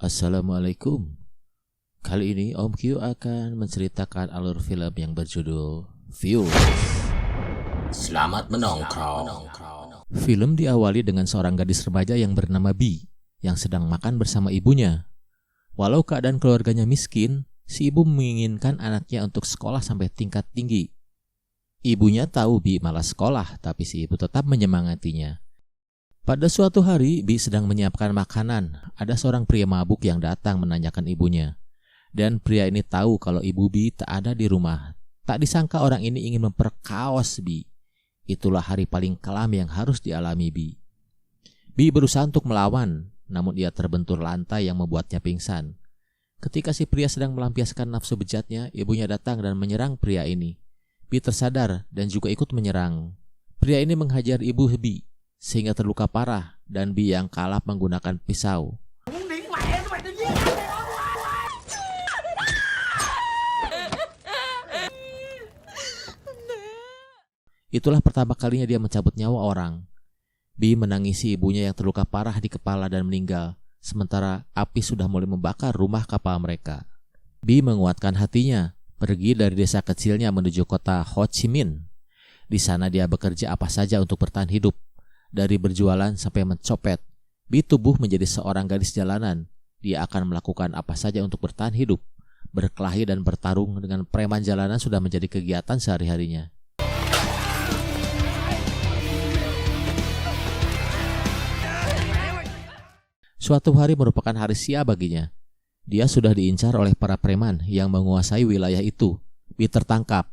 Assalamualaikum. Kali ini Om Q akan menceritakan alur film yang berjudul Fuse. Selamat menongkrong. Film diawali dengan seorang gadis remaja yang bernama B yang sedang makan bersama ibunya. Walau keadaan keluarganya miskin, si ibu menginginkan anaknya untuk sekolah sampai tingkat tinggi. Ibunya tahu B malas sekolah, tapi si ibu tetap menyemangatinya. Pada suatu hari, B sedang menyiapkan makanan. Ada seorang pria mabuk yang datang menanyakan ibunya. Dan pria ini tahu kalau ibu B tak ada di rumah. Tak disangka orang ini ingin memperkaos B. Itulah hari paling kelam yang harus dialami B. B berusaha untuk melawan, namun ia terbentur lantai yang membuatnya pingsan. Ketika si pria sedang melampiaskan nafsu bejatnya, ibunya datang dan menyerang pria ini. B tersadar dan juga ikut menyerang. Pria ini menghajar ibu B sehingga terluka parah, dan B yang kalah menggunakan pisau. Itulah pertama kalinya dia mencabut nyawa orang. B menangisi ibunya yang terluka parah di kepala dan meninggal, sementara api sudah mulai membakar rumah kapal mereka. B menguatkan hatinya, pergi dari desa kecilnya menuju kota Ho Chi Minh. Di sana dia bekerja apa saja untuk bertahan hidup. Dari berjualan sampai mencopet, B tumbuh menjadi seorang gadis jalanan. Dia akan melakukan apa saja untuk bertahan hidup. Berkelahi dan bertarung dengan preman jalanan sudah menjadi kegiatan sehari-harinya. Suatu hari merupakan hari sia baginya. Dia sudah diincar oleh para preman yang menguasai wilayah itu. B tertangkap.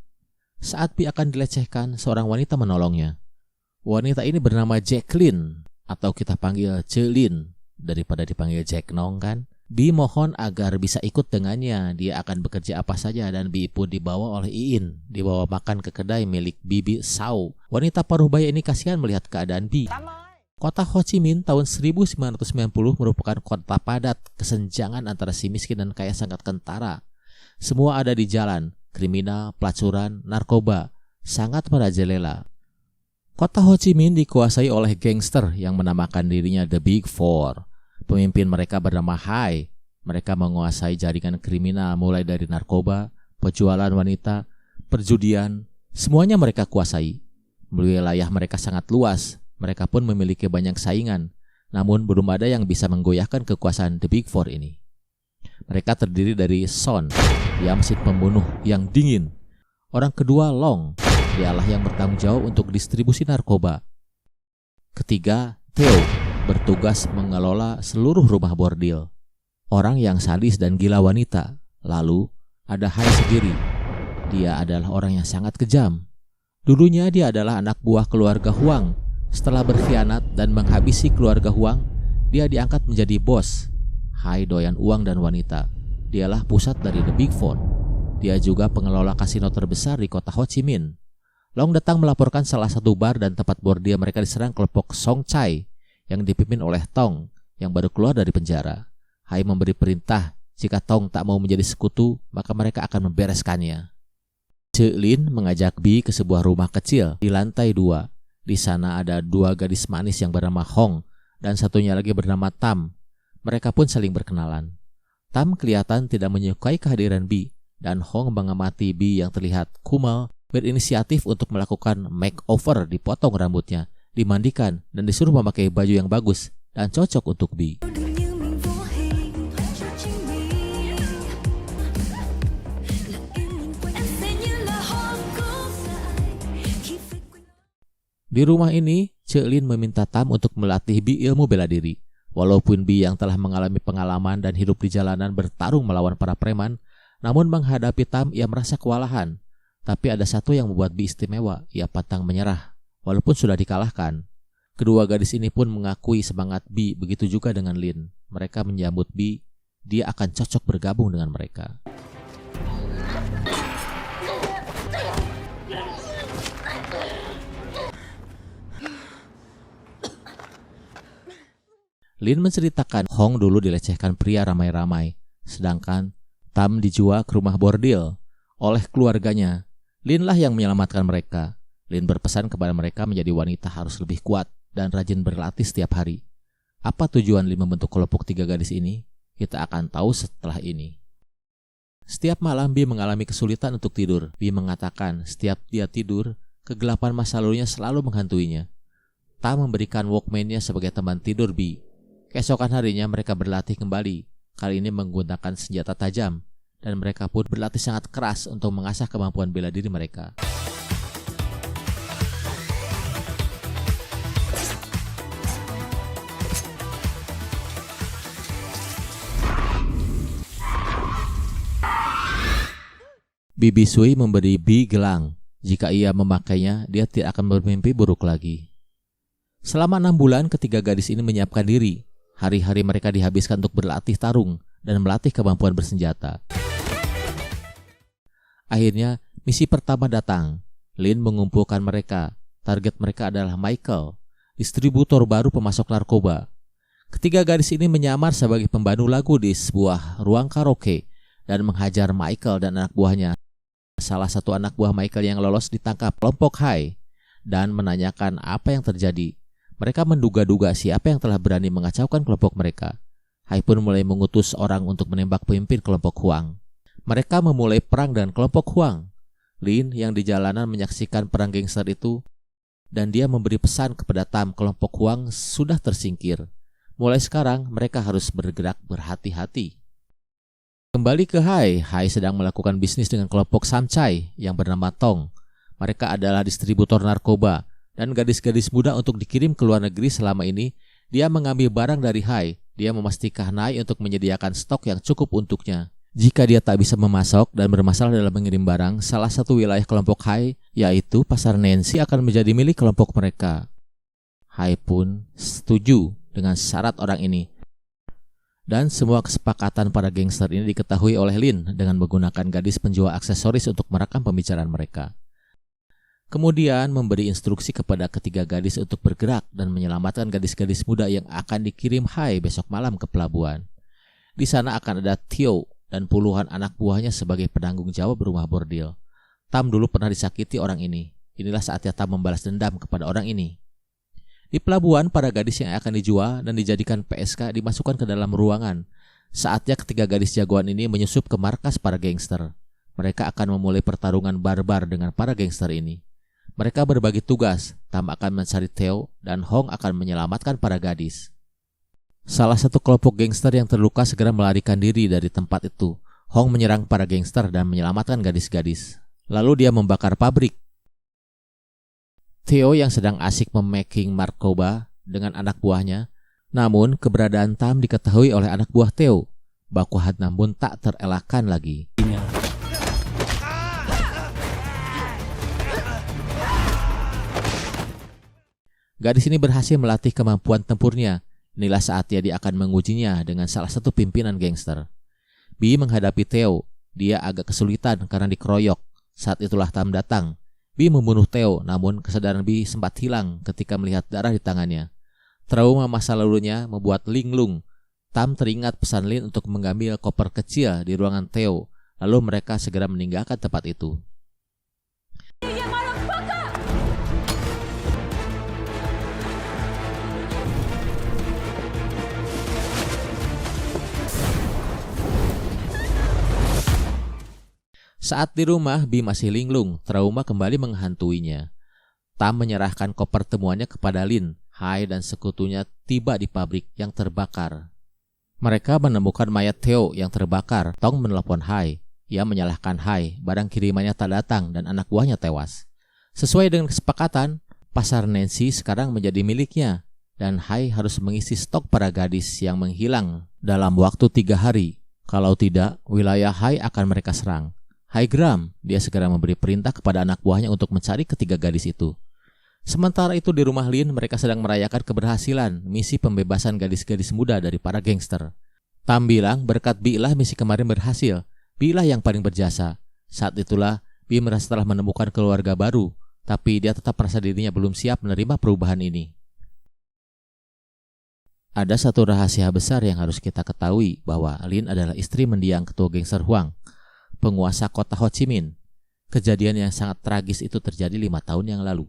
Saat B akan dilecehkan, seorang wanita menolongnya. Wanita ini bernama Jacqueline, atau kita panggil Celin daripada dipanggil Jack Nong kan. B mohon agar bisa ikut dengannya. Dia akan bekerja apa saja, dan B pun dibawa oleh Iin, dibawa makan ke kedai milik Bibi Sao. Wanita paruh baya ini kasihan melihat keadaan B. Kota Ho Chi Minh tahun 1990 merupakan kota padat, kesenjangan antara si miskin dan kaya sangat kentara. Semua ada di jalan, kriminal, pelacuran, narkoba, sangat merajalela. Kota Ho Chi Minh dikuasai oleh gangster yang menamakan dirinya The Big Four. Pemimpin mereka bernama Hai. Mereka menguasai jaringan kriminal mulai dari narkoba, penjualan wanita, perjudian. Semuanya mereka kuasai. Wilayah mereka sangat luas. Mereka pun memiliki banyak saingan. Namun belum ada yang bisa menggoyahkan kekuasaan The Big Four ini. Mereka terdiri dari Son, dia mesin pembunuh yang dingin. Orang kedua Long, dialah yang bertanggung jawab untuk distribusi narkoba. Ketiga, Theo, bertugas mengelola seluruh rumah bordil. Orang yang sadis dan gila wanita. Lalu, ada Hai sendiri. Dia adalah orang yang sangat kejam. Dulunya dia adalah anak buah keluarga Huang. Setelah berkhianat dan menghabisi keluarga Huang, dia diangkat menjadi bos. Hai doyan uang dan wanita. Dialah pusat dari The Big Four. Dia juga pengelola kasino terbesar di kota Ho Chi Minh. Long datang melaporkan salah satu bar dan tempat bordil mereka diserang kelompok Song Chai yang dipimpin oleh Tong yang baru keluar dari penjara. Hai memberi perintah, jika Tong tak mau menjadi sekutu, maka mereka akan membereskannya. Celin mengajak B ke sebuah rumah kecil di lantai 2. Di sana ada 2 gadis manis yang bernama Hong dan satunya lagi bernama Tam. Mereka pun saling berkenalan. Tam kelihatan tidak menyukai kehadiran B, dan Hong mengamati B yang terlihat kumal, berinisiatif untuk melakukan makeover, dipotong rambutnya, dimandikan, dan disuruh memakai baju yang bagus dan cocok untuk B. Di rumah ini, Celin meminta Tam untuk melatih B ilmu bela diri. Walaupun B yang telah mengalami pengalaman dan hidup di jalanan bertarung melawan para preman, namun menghadapi Tam ia merasa kewalahan. Tapi ada satu yang membuat B istimewa, ia pantang menyerah, walaupun sudah dikalahkan. Kedua gadis ini pun mengakui semangat B, begitu juga dengan Lin. Mereka menyambut B, dia akan cocok bergabung dengan mereka. Lin menceritakan Hong dulu dilecehkan pria ramai-ramai, sedangkan Tam dijual ke rumah bordil oleh keluarganya. Lin lah yang menyelamatkan mereka. Lin berpesan kepada mereka menjadi wanita harus lebih kuat dan rajin berlatih setiap hari. Apa tujuan Lin membentuk kelompok 3 gadis ini? Kita akan tahu setelah ini. Setiap malam Bi mengalami kesulitan untuk tidur. Bi mengatakan setiap dia tidur, kegelapan masa lalunya selalu menghantuinya. Tam memberikan Walkman-nya sebagai teman tidur Bi. Keesokan harinya mereka berlatih kembali, kali ini menggunakan senjata tajam, dan mereka pun berlatih sangat keras untuk mengasah kemampuan bela diri mereka. Bibi Sui memberi Bi gelang. Jika ia memakainya, dia tidak akan bermimpi buruk lagi. Selama 6 bulan, ketiga gadis ini menyiapkan diri. Hari-hari mereka dihabiskan untuk berlatih tarung dan melatih kemampuan bersenjata. Akhirnya, misi pertama datang. Lin mengumpulkan mereka. Target mereka adalah Michael, distributor baru pemasok narkoba. Ketiga gadis ini menyamar sebagai pembantu lagu di sebuah ruang karaoke dan menghajar Michael dan anak buahnya. Salah satu anak buah Michael yang lolos ditangkap kelompok Hai dan menanyakan apa yang terjadi. Mereka menduga-duga siapa yang telah berani mengacaukan kelompok mereka. Hai pun mulai mengutus orang untuk menembak pemimpin kelompok Huang. Mereka memulai perang dengan kelompok Huang. Lin yang di jalanan menyaksikan perang gangster itu, dan dia memberi pesan kepada Tam kelompok Huang sudah tersingkir. Mulai sekarang mereka harus bergerak berhati-hati. Kembali ke Hai sedang melakukan bisnis dengan kelompok Samcai yang bernama Tong. Mereka adalah distributor narkoba dan gadis-gadis muda untuk dikirim ke luar negeri. Selama ini, dia mengambil barang dari Hai. Dia memastikan Hai untuk menyediakan stok yang cukup untuknya. Jika dia tak bisa memasok dan bermasalah dalam mengirim barang, salah satu wilayah kelompok Hai, yaitu Pasar Nancy, akan menjadi milik kelompok mereka. Hai pun setuju dengan syarat orang ini. Dan semua kesepakatan para gangster ini diketahui oleh Lin dengan menggunakan gadis penjual aksesoris untuk merekam pembicaraan mereka. Kemudian memberi instruksi kepada ketiga gadis untuk bergerak dan menyelamatkan gadis-gadis muda yang akan dikirim Hai besok malam ke pelabuhan. Di sana akan ada Theo dan puluhan anak buahnya sebagai penanggung jawab rumah bordil. Tam dulu pernah disakiti orang ini. Inilah saatnya Tam membalas dendam kepada orang ini. Di pelabuhan, para gadis yang akan dijual dan dijadikan PSK dimasukkan ke dalam ruangan. Saatnya ketiga gadis jagoan ini menyusup ke markas para gangster. Mereka akan memulai pertarungan barbar dengan para gangster ini. Mereka berbagi tugas. Tam akan mencari Theo dan Hong akan menyelamatkan para gadis. Salah satu kelompok gangster yang terluka segera melarikan diri dari tempat itu. Hong menyerang para gangster dan menyelamatkan gadis-gadis. Lalu dia membakar pabrik. Theo yang sedang asik memaking narkoba dengan anak buahnya. Namun keberadaan Tam diketahui oleh anak buah Theo. Baku hantam pun tak terelakkan lagi. Gadis ini berhasil melatih kemampuan tempurnya. Inilah saatnya dia akan mengujinya dengan salah satu pimpinan gangster. Bi menghadapi Theo. Dia agak kesulitan karena dikeroyok. Saat itulah Tam datang. Bi membunuh Theo, namun kesadaran Bi sempat hilang ketika melihat darah di tangannya. Trauma masa lalunya membuat linglung. Tam teringat pesan Lin untuk mengambil koper kecil di ruangan Theo. Lalu mereka segera meninggalkan tempat itu. Saat di rumah, Bi masih linglung. Trauma kembali menghantuinya. Tam menyerahkan koper temuannya kepada Lin. Hai dan sekutunya tiba di pabrik yang terbakar. Mereka menemukan mayat Theo yang terbakar. Tong menelepon Hai. Ia menyalahkan Hai, barang kirimannya tak datang dan anak buahnya tewas. Sesuai dengan kesepakatan, Pasar Nancy sekarang menjadi miliknya. Dan Hai harus mengisi stok para gadis yang menghilang dalam waktu 3 hari. Kalau tidak, wilayah Hai akan mereka serang. Hai geram, dia segera memberi perintah kepada anak buahnya untuk mencari ketiga gadis itu. Sementara itu di rumah Lin, mereka sedang merayakan keberhasilan misi pembebasan gadis-gadis muda dari para gangster. Tam bilang berkat Bi lah misi kemarin berhasil. Bi lah yang paling berjasa. Saat itulah Bi merasa telah menemukan keluarga baru, tapi dia tetap merasa dirinya belum siap menerima perubahan ini. Ada satu rahasia besar yang harus kita ketahui, bahwa Lin adalah istri mendiang ketua gangster Huang, penguasa kota Ho Chi Minh. Kejadian yang sangat tragis itu terjadi 5 tahun yang lalu.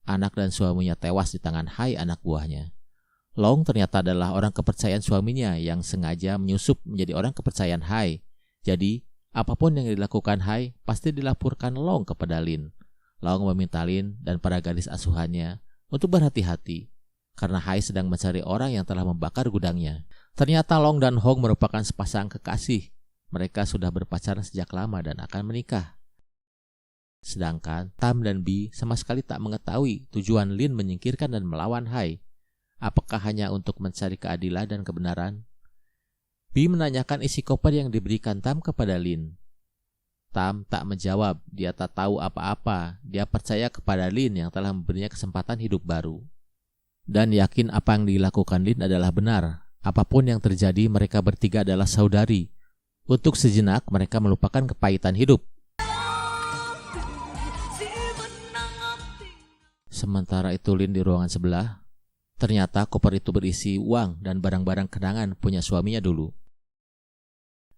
Anak dan suaminya tewas di tangan Hai anak buahnya. Long ternyata adalah orang kepercayaan suaminya yang sengaja menyusup menjadi orang kepercayaan Hai. Jadi, apapun yang dilakukan Hai pasti dilaporkan Long kepada Lin. Long meminta Lin dan para gadis asuhannya untuk berhati-hati karena Hai sedang mencari orang yang telah membakar gudangnya. Ternyata Long dan Hong merupakan sepasang kekasih. Mereka sudah berpacaran sejak lama dan akan menikah. Sedangkan Tam dan Bi sama sekali tak mengetahui tujuan Lin menyingkirkan dan melawan Hai. Apakah hanya untuk mencari keadilan dan kebenaran? Bi menanyakan isi koper yang diberikan Tam kepada Lin. Tam tak menjawab, dia tak tahu apa-apa. Dia percaya kepada Lin yang telah memberinya kesempatan hidup baru. Dan yakin apa yang dilakukan Lin adalah benar. Apapun yang terjadi, mereka bertiga adalah saudari. Untuk sejenak, mereka melupakan kepahitan hidup. Sementara itu Lin di ruangan sebelah. Ternyata koper itu berisi uang dan barang-barang kenangan punya suaminya dulu.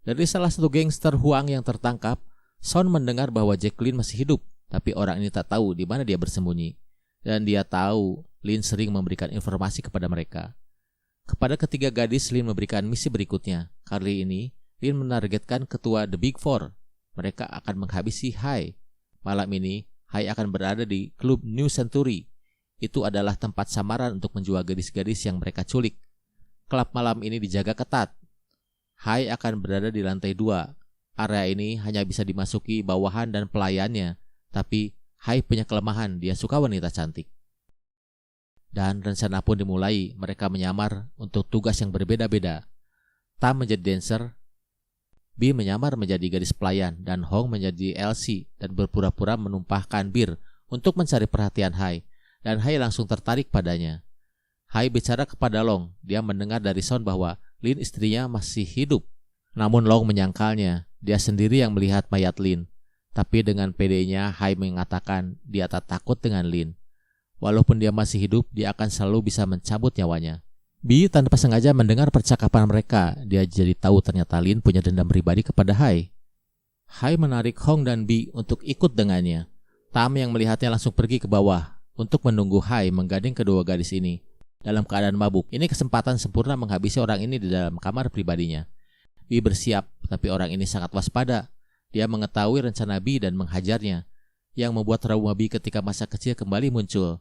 Dari salah satu gangster Huang yang tertangkap, Son mendengar bahwa Jacqueline masih hidup, tapi orang ini tak tahu di mana dia bersembunyi. Dan dia tahu Lin sering memberikan informasi kepada mereka. Kepada ketiga gadis, Lin memberikan misi berikutnya. Kali ini, Lin menargetkan ketua The Big Four. Mereka akan menghabisi Hai. Malam ini, Hai akan berada di klub New Century. Itu adalah tempat samaran untuk menjual gadis-gadis yang mereka culik. Klub malam ini dijaga ketat. Hai akan berada di lantai 2. Area ini hanya bisa dimasuki bawahan dan pelayannya. Tapi Hai punya kelemahan, dia suka wanita cantik. Dan rencana pun dimulai, mereka menyamar untuk tugas yang berbeda-beda. Tam menjadi dancer, Bi menyamar menjadi gadis pelayan, dan Hong menjadi LC dan berpura-pura menumpahkan bir untuk mencari perhatian Hai. Dan Hai langsung tertarik padanya. Hai bicara kepada Long, dia mendengar dari Son bahwa Lin istrinya masih hidup. Namun Long menyangkalnya, dia sendiri yang melihat mayat Lin. Tapi dengan pedenya Hai mengatakan dia tak takut dengan Lin. Walaupun dia masih hidup, dia akan selalu bisa mencabut nyawanya. Bi tanpa sengaja mendengar percakapan mereka. Dia jadi tahu ternyata Lin punya dendam pribadi kepada Hai. Hai menarik Hong dan Bi untuk ikut dengannya. Tam yang melihatnya langsung pergi ke bawah untuk menunggu Hai menggandeng kedua gadis ini. Dalam keadaan mabuk, ini kesempatan sempurna menghabisi orang ini di dalam kamar pribadinya. Bi bersiap, tapi orang ini sangat waspada. Dia mengetahui rencana Bi dan menghajarnya, yang membuat trauma Bi ketika masa kecil kembali muncul.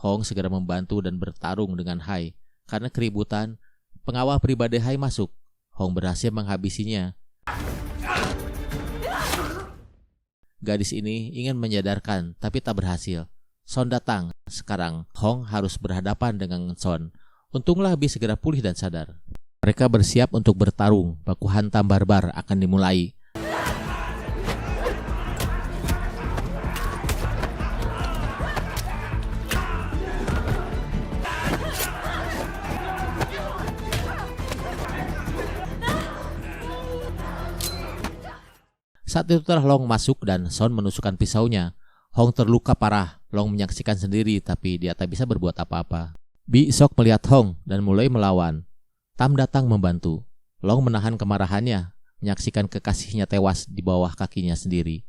Hong segera membantu dan bertarung dengan Hai. Karena keributan, pengawal pribadi Hai masuk. Hong berhasil menghabisinya. Gadis ini ingin menyadarkan, tapi tak berhasil. Son datang. Sekarang Hong harus berhadapan dengan Son. Untunglah Bi segera pulih dan sadar. Mereka bersiap untuk bertarung. Baku hantam barbar akan dimulai. Saat itu telah Long masuk dan Son menusukkan pisaunya. Hong terluka parah. Long menyaksikan sendiri, tapi dia tak bisa berbuat apa-apa. Bi shock melihat Hong dan mulai melawan. Tam datang membantu. Long menahan kemarahannya, menyaksikan kekasihnya tewas di bawah kakinya sendiri.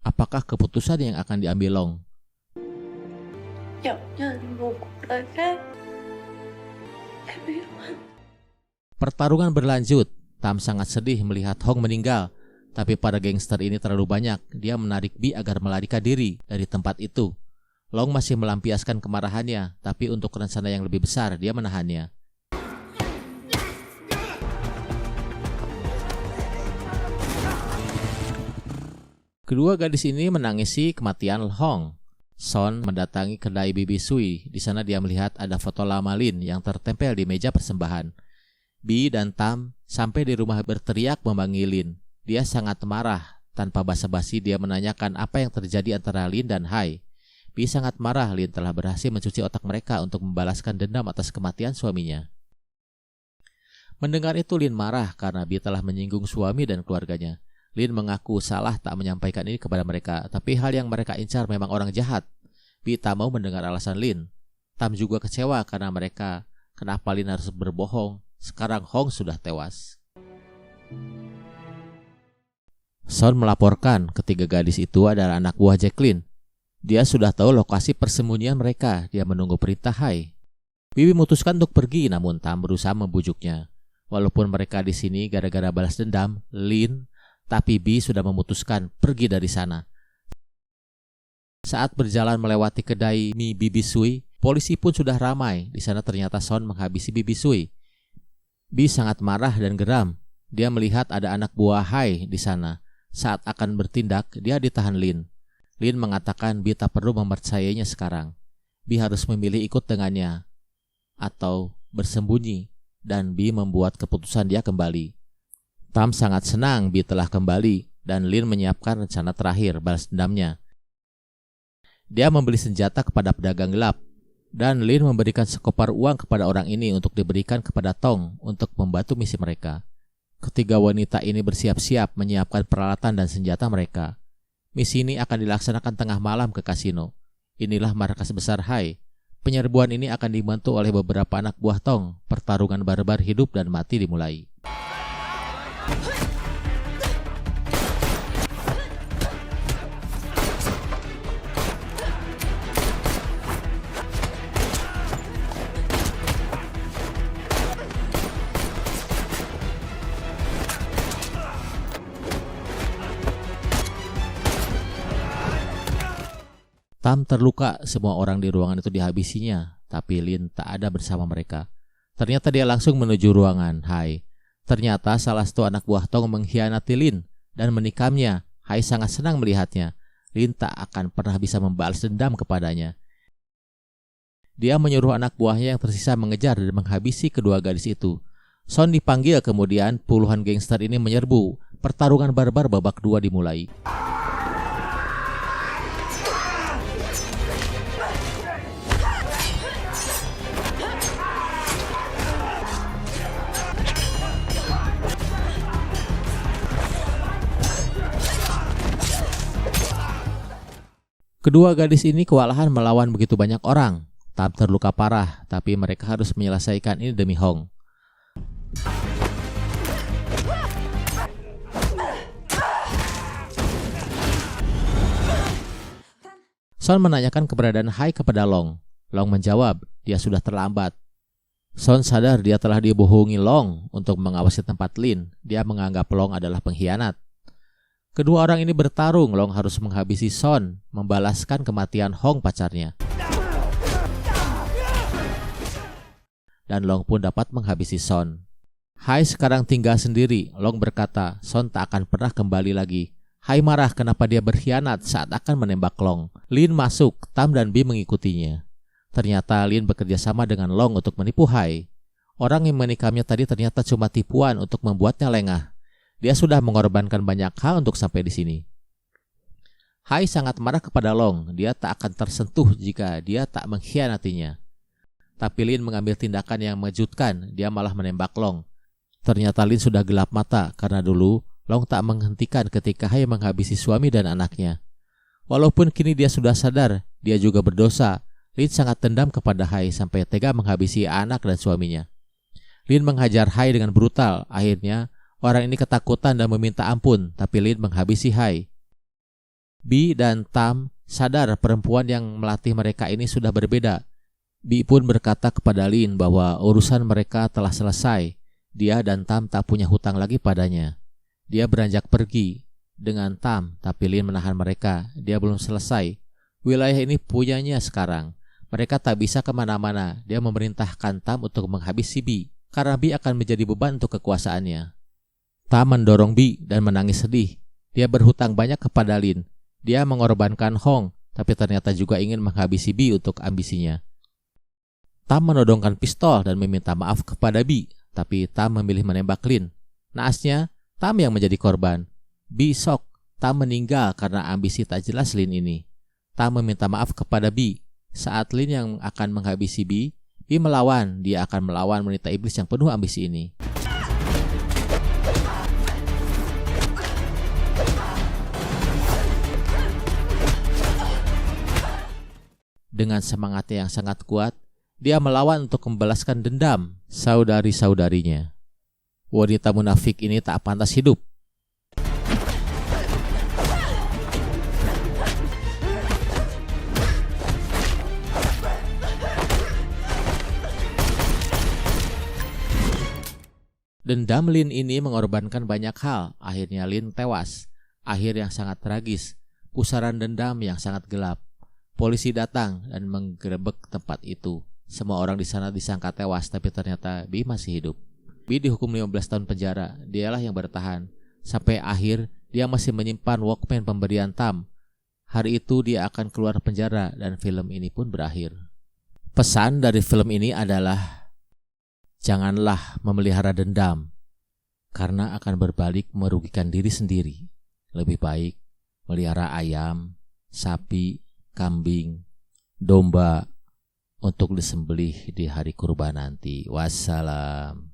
Apakah keputusan yang akan diambil Long? Pertarungan berlanjut. Tam sangat sedih melihat Hong meninggal. Tapi para gangster ini terlalu banyak. Dia menarik Bi agar melarikan diri dari tempat itu. Long masih melampiaskan kemarahannya, tapi untuk rencana yang lebih besar, dia menahannya. Kedua gadis ini menangisi kematian Hong. Son mendatangi kedai Bibi Sui. Di sana dia melihat ada foto lama Lin yang tertempel di meja persembahan. Bi dan Tam sampai di rumah berteriak memanggil Lin. Dia sangat marah. Tanpa basa-basi dia menanyakan apa yang terjadi antara Lin dan Hai. Bi sangat marah Lin telah berhasil mencuci otak mereka untuk membalaskan dendam atas kematian suaminya. Mendengar itu Lin marah karena Bi telah menyinggung suami dan keluarganya. Lin mengaku salah tak menyampaikan ini kepada mereka, tapi hal yang mereka incar memang orang jahat. Bi tak mau mendengar alasan Lin. Tam juga kecewa karena mereka. Kenapa Lin harus berbohong? Sekarang Hong sudah tewas. Son melaporkan ketiga gadis itu adalah anak buah Jacqueline. Dia sudah tahu lokasi persembunyian mereka. Dia menunggu perintah Hai. Bi memutuskan untuk pergi, namun Tam berusaha membujuknya. Walaupun mereka di sini gara-gara balas dendam, Lin, tapi Bi sudah memutuskan pergi dari sana. Saat berjalan melewati kedai mie Bibi Sui, polisi pun sudah ramai. Di sana ternyata Son menghabisi Bibi Sui. Bi sangat marah dan geram. Dia melihat ada anak buah Hai di sana. Saat akan bertindak, dia ditahan Lin. Lin mengatakan Bi tak perlu mempercayainya sekarang. Bi harus memilih ikut dengannya atau bersembunyi, dan Bi membuat keputusan dia kembali. Tam sangat senang Bi telah kembali, dan Lin menyiapkan rencana terakhir balas dendamnya. Dia membeli senjata kepada pedagang gelap, dan Lin memberikan sekopar uang kepada orang ini untuk diberikan kepada Tong untuk membantu misi mereka. Ketiga wanita ini bersiap-siap menyiapkan peralatan dan senjata mereka. Misi ini akan dilaksanakan tengah malam ke kasino. Inilah markas besar Hai. Penyerbuan ini akan dibantu oleh beberapa anak buah Tong. Pertarungan barbar hidup dan mati dimulai. Tam terluka, semua orang di ruangan itu dihabisinya, tapi Lin tak ada bersama mereka. Ternyata dia langsung menuju ruangan Hai. Ternyata salah satu anak buah Tong mengkhianati Lin dan menikamnya. Hai sangat senang melihatnya. Lin tak akan pernah bisa membalas dendam kepadanya. Dia menyuruh anak buahnya yang tersisa mengejar dan menghabisi kedua gadis itu. Son dipanggil, kemudian puluhan gangster ini menyerbu. Pertarungan barbar babak 2 dimulai. Kedua gadis ini kewalahan melawan begitu banyak orang. Tam terluka parah, tapi mereka harus menyelesaikan ini demi Hong. Son menanyakan keberadaan Hai kepada Long. Long menjawab, dia sudah terlambat. Son sadar dia telah dibohongi Long untuk mengawasi tempat Lin. Dia menganggap Long adalah pengkhianat. Kedua orang ini bertarung. Long harus menghabisi Son, membalaskan kematian Hong pacarnya. Dan Long pun dapat menghabisi Son. Hai sekarang tinggal sendiri. Long berkata, Son tak akan pernah kembali lagi. Hai marah kenapa dia berkhianat saat akan menembak Long. Lin masuk, Tam dan Bi mengikutinya. Ternyata Lin bekerja sama dengan Long untuk menipu Hai. Orang yang menikamnya tadi ternyata cuma tipuan untuk membuatnya lengah. Dia sudah mengorbankan banyak hal untuk sampai di sini. Hai sangat marah kepada Long. Dia tak akan tersentuh jika dia tak mengkhianatinya. Tapi Lin mengambil tindakan yang mengejutkan. Dia malah menembak Long. Ternyata Lin sudah gelap mata karena dulu Long tak menghentikan ketika Hai menghabisi suami dan anaknya. Walaupun kini dia sudah sadar, dia juga berdosa. Lin sangat dendam kepada Hai sampai tega menghabisi anak dan suaminya. Lin menghajar Hai dengan brutal. Akhirnya orang ini ketakutan dan meminta ampun, tapi Lin menghabisi Hai. Bi dan Tam sadar perempuan yang melatih mereka ini sudah berbeda. Bi pun berkata kepada Lin bahwa urusan mereka telah selesai. Dia dan Tam tak punya hutang lagi padanya. Dia beranjak pergi dengan Tam, tapi Lin menahan mereka. Dia belum selesai. Wilayah ini punyanya sekarang. Mereka tak bisa kemana-mana. Dia memerintahkan Tam untuk menghabisi Bi, karena Bi akan menjadi beban untuk kekuasaannya. Tam mendorong Bi dan menangis sedih. Dia berhutang banyak kepada Lin. Dia mengorbankan Hong, tapi ternyata juga ingin menghabisi Bi untuk ambisinya. Tam menodongkan pistol dan meminta maaf kepada Bi, tapi Tam memilih menembak Lin. Naasnya, Tam yang menjadi korban. Bi shock. Tam meninggal karena ambisi tak jelas Lin ini. Tam meminta maaf kepada Bi. Saat Lin yang akan menghabisi Bi, Bi melawan. Dia akan melawan wanita iblis yang penuh ambisi ini. Dengan semangatnya yang sangat kuat, dia melawan untuk membalaskan dendam saudari-saudarinya. Wanita munafik ini tak pantas hidup. Dendam Lin ini mengorbankan banyak hal. Akhirnya Lin tewas. Akhir yang sangat tragis. Pusaran dendam yang sangat gelap. Polisi datang dan menggerebek tempat itu. Semua orang di sana disangka tewas, tapi ternyata Bi masih hidup. Bi dihukum 15 tahun penjara. Dialah yang bertahan. Sampai akhir dia masih menyimpan Walkman pemberian Tam. Hari itu dia akan keluar penjara dan film ini pun berakhir. Pesan dari film ini adalah janganlah memelihara dendam karena akan berbalik merugikan diri sendiri. Lebih baik melihara ayam, sapi, kambing, domba untuk disembelih di hari kurban nanti. Wassalam.